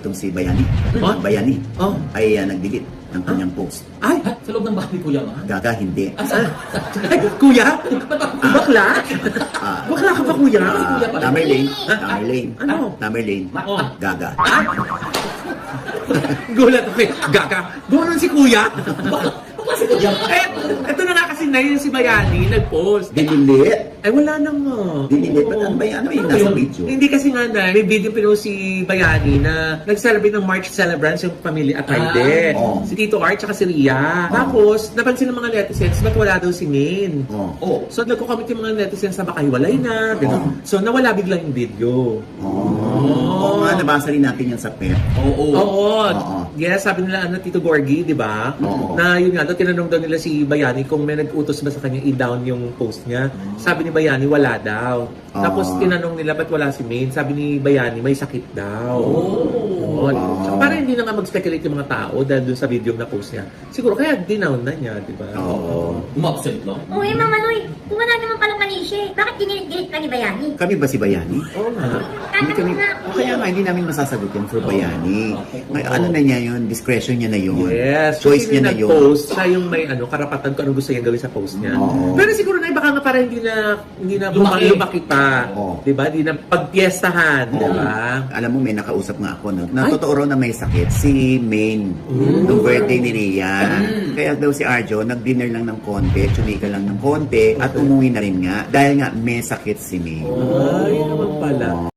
itong si Bayani. Oh? Bayani Oh. ay nag-delete ng kanyang post. Ay! Sa loob ng bahay ni Kuya ba? Gaga, hindi. Ay, kuya? Bakla? Ah, Bakla ka ba, kuya? Tamerlane. Tamerlane. Ano? Tamerlane. Oh. Gaga. Gulat ako eh. Gaga. Gulat si kuya. Bakla si Kuya. Eh, ito na nga kasi na yun si Bayani, nag-post. Dinilete. Ay, wala na nga. Dinilete. Ba't ano ba yan? Ano yung nasa video? Hindi kasi nga na, may video pinost si Bayani na nag-celebrate ng March celebrants yung pamilya Atayde. Oh. Si Tito Art tsaka si Ria. Tapos, napansin ng mga netizens, ba't wala daw si Min? Oh. Oh. So, nagko-comment yung mga netizens na baka hiwalay na. Ganun. So, nawala bigla yung video. Oo nga, nabasa rin natin yan sa PEP. Oo. Oo. Oo. Yes, sabi nila Tito Gorgie, di ba? Oo. Na yun nga, tinanong daw nila si Bayani kung may nag-utos ba sa kanya i-down yung post niya. Sabi ni Bayani, wala daw. Tapos tinanong nila, ba't wala si Maine? Sabi ni Bayani, may sakit daw. Yun. So, para hindi na nga mag-speculate yung mga tao dahil dun sa video na post niya. Siguro kaya dinown na niya, di ba? Oo. Umabsent lang. Oo, Mama Noy, kung wala naman palang mali siya eh. Bakit ginilit ka ni Bayani? Kami ba si Bayani? Oo nga. Hindi kami, kaya nga, hindi namin masasagot yan for Bayani. May, ano na niya yun, discretion niya na yun. Yes. Choice Kasi niya na yun. nag-post, siya yung may karapatan kung ano gusto niya gawin sa post niya. Oo. Pero siguro na baka nga para hindi na lumaki pa. Oo. Di ba? Hindi na pagpiestahan. Di ba? Alam mo, may nakausap nga ako, no? Na totoo raw na may sakit si Maine nung birthday ni Rian. Kaya daw si Arjo, nag-dinner lang ng konti, chumika lang ng konti, at umuwi na rin nga. Dahil nga, may sakit si Maine. Ay, naman pala.